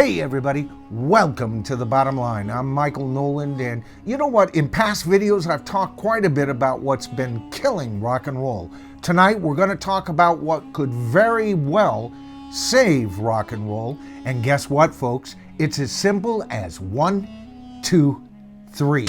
Hey everybody, welcome to The Bottom Line. I'm Michael Noland, and you know what? In past videos, I've talked quite a bit about what's been killing rock and roll. Tonight, we're going to talk about what could very well save rock and roll. And guess what, folks? It's as simple as 1, 2, 3.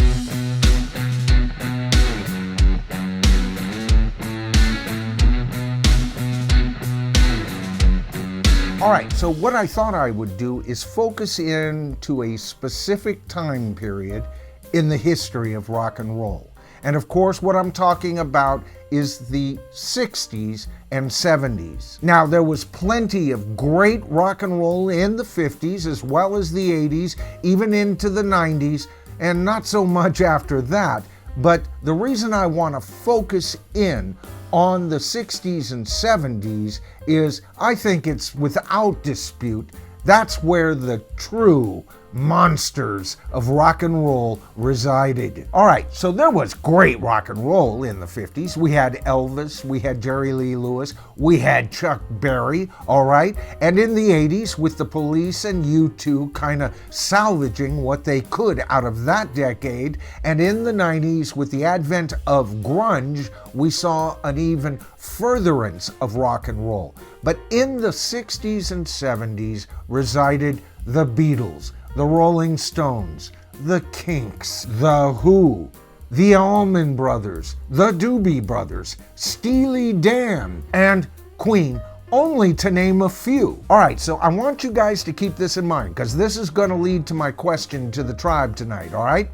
All right, so what I thought I would do is focus in to a specific time period in the history of rock and roll. And of course, what I'm talking about is the 60s and 70s. Now, there was plenty of great rock and roll in the 50s as well as the 80s, even into the 90s, and not so much after that. But the reason I want to focus in on the 60s and 70s is I think it's without dispute that's where the true monsters of rock and roll resided. All right, so there was great rock and roll in the 50s. We had Elvis, we had Jerry Lee Lewis, we had Chuck Berry, all right? And in the 80s, with the Police and U2 kind of salvaging what they could out of that decade, and in the 90s, with the advent of grunge, we saw an even furtherance of rock and roll. But in the 60s and 70s resided the Beatles, the Rolling Stones, the Kinks, the Who, the Allman Brothers, the Doobie Brothers, Steely Dan, and Queen, only to name a few. All right, so I want you guys to keep this in mind because this is going to lead to my question to the tribe tonight, all right?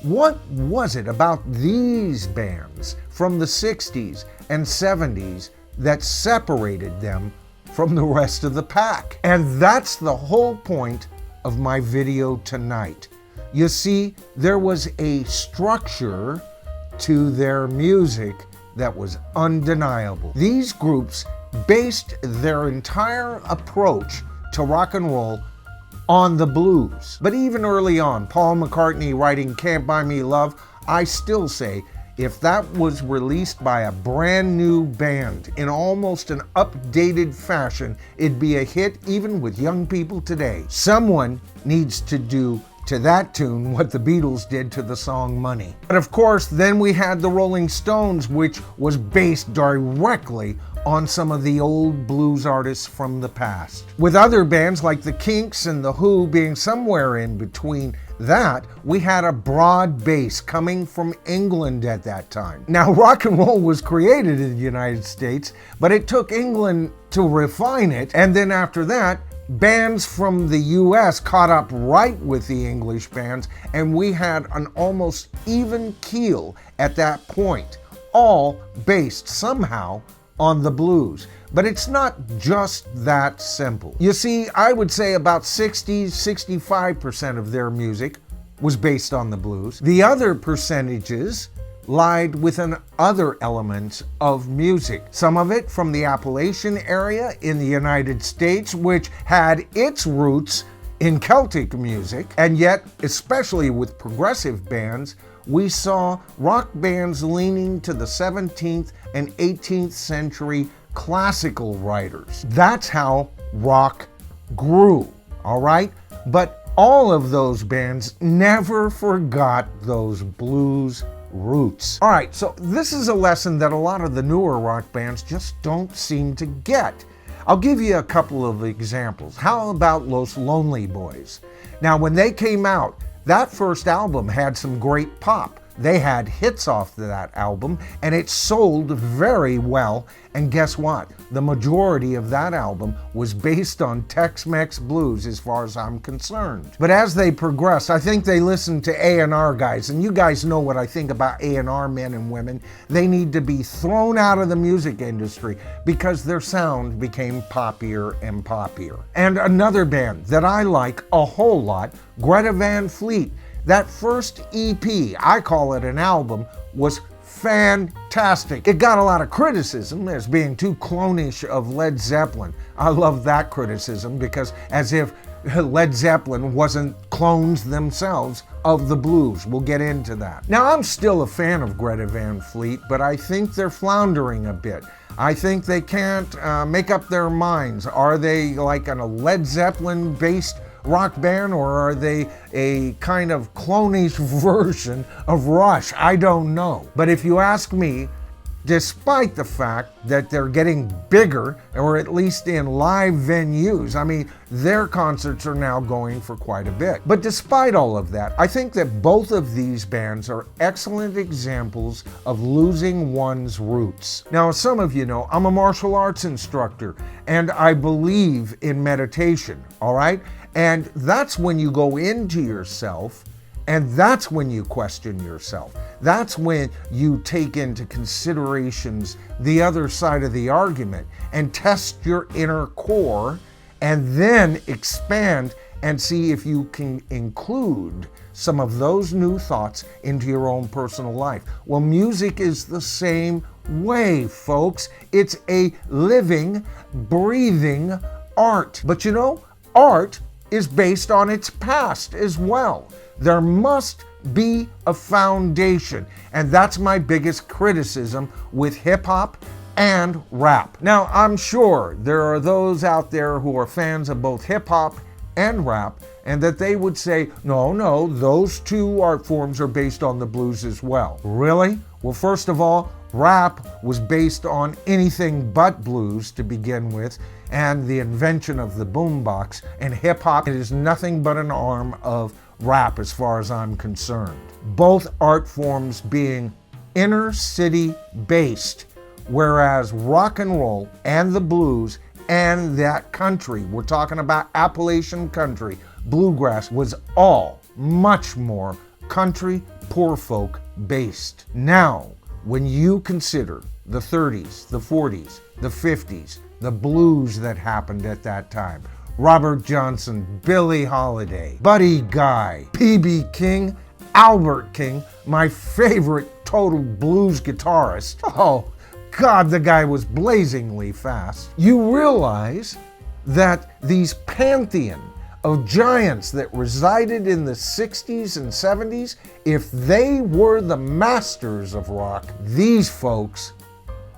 What was it about these bands from the 60s and 70s that separated them from the rest of the pack? And that's the whole point of my video tonight. You see, there was a structure to their music that was undeniable. These groups based their entire approach to rock and roll on the blues. But even early on, Paul McCartney writing Can't Buy Me Love, I still say if that was released by a brand new band in almost an updated fashion, it'd be a hit even with young people today. Someone needs to do to that tune what the Beatles did to the song Money. But of course, then we had the Rolling Stones, which was based directly on some of the old blues artists from the past. With other bands like the Kinks and the Who being somewhere in between that, we had a broad base coming from England at that time. Now, rock and roll was created in the United States, but it took England to refine it, and then after that, bands from the US caught up right with the English bands, and we had an almost even keel at that point, all based somehow on the blues. But it's not just that simple. You see, I would say about 65% of their music was based on the blues. The other percentages lied within other elements of music. Some of it from the Appalachian area in the United States, which had its roots in Celtic music, and yet, especially with progressive bands, we saw rock bands leaning to the 17th and 18th century classical writers. That's how rock grew, all right? But all of those bands never forgot those blues roots. All right, so this is a lesson that a lot of the newer rock bands just don't seem to get. I'll give you a couple of examples. How about Los Lonely Boys? Now, when they came out, that first album had some great pop. They had hits off that album, and it sold very well. And guess what? The majority of that album was based on Tex-Mex blues as far as I'm concerned. But as they progressed, I think they listened to A&R guys, and you guys know what I think about A&R men and women. They need to be thrown out of the music industry because their sound became poppier and poppier. And another band that I like a whole lot, Greta Van Fleet. That first EP, I call it an album, was fantastic. It got a lot of criticism as being too clonish of Led Zeppelin. I love that criticism because as if Led Zeppelin wasn't clones themselves of the blues. We'll get into that. Now, I'm still a fan of Greta Van Fleet, but I think they're floundering a bit. I think they can't make up their minds. Are they like on a Led Zeppelin-based rock band, or are they a kind of clonish version of Rush? I don't know. But if you ask me, despite the fact that they're getting bigger, or at least in live venues, I mean, their concerts are now going for quite a bit. But despite all of that, I think that both of these bands are excellent examples of losing one's roots. Now, as some of you know, I'm a martial arts instructor, and I believe in meditation, all right? And that's when you go into yourself, and that's when you question yourself. That's when you take into considerations the other side of the argument and test your inner core, and then expand and see if you can include some of those new thoughts into your own personal life. Well, music is the same way, folks. It's a living, breathing art. But you know, art is based on its past as well. There must be a foundation, and that's my biggest criticism with hip-hop and rap. Now, I'm sure there are those out there who are fans of both hip-hop and rap, and that they would say, no, those two art forms are based on the blues as well. Really? Well, first of all, rap was based on anything but blues to begin with, and the invention of the boombox, and hip-hop is nothing but an arm of rap as far as I'm concerned. Both art forms being inner city based, whereas rock and roll and the blues and that country, we're talking about Appalachian country, bluegrass, was all much more country poor folk based. Now, when you consider the 30s, the 40s, the 50s, the blues that happened at that time, Robert Johnson, Billie Holiday, Buddy Guy, P.B. King, Albert King, my favorite total blues guitarist. Oh, God, the guy was blazingly fast. You realize that these pantheon of giants that resided in the 60s and 70s, if they were the masters of rock, these folks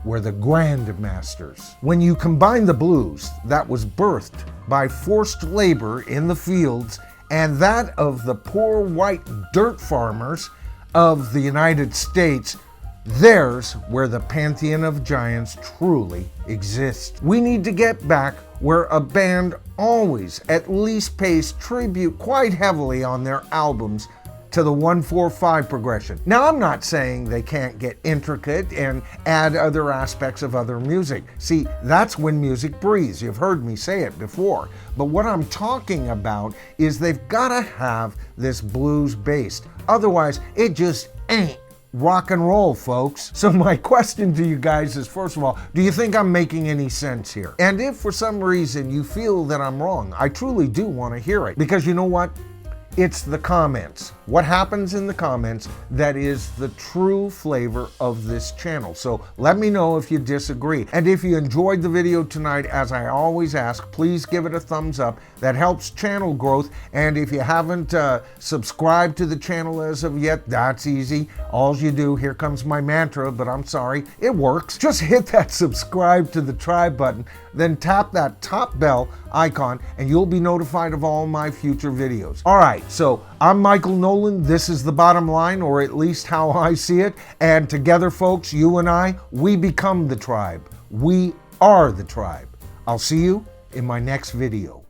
were the grandmasters. When you combine the blues that was birthed by forced labor in the fields and that of the poor white dirt farmers of the United States, there's where the pantheon of giants truly exists. We need to get back where a band always at least pays tribute quite heavily on their albums to the 1-4-5 progression. Now, I'm not saying they can't get intricate and add other aspects of other music. See, that's when music breathes. You've heard me say it before. But what I'm talking about is they've got to have this blues based. Otherwise, it just ain't rock and roll, folks. So my question to you guys is, first of all, do you think I'm making any sense here? And if for some reason you feel that I'm wrong, I truly do want to hear it. Because you know what? It's the comments. What happens in the comments that is the true flavor of this channel. So let me know if you disagree. And if you enjoyed the video tonight, as I always ask, please give it a thumbs up. That helps channel growth. And if you haven't subscribed to the channel as of yet, that's easy. All you do, here comes my mantra, but I'm sorry, it works. Just hit that subscribe to the tribe button, then tap that top bell icon, and you'll be notified of all my future videos. All right, so I'm Michael Noland. This is The Bottom Line, or at least how I see it. And together, folks, you and I, we become the tribe. We are the tribe. I'll see you in my next video.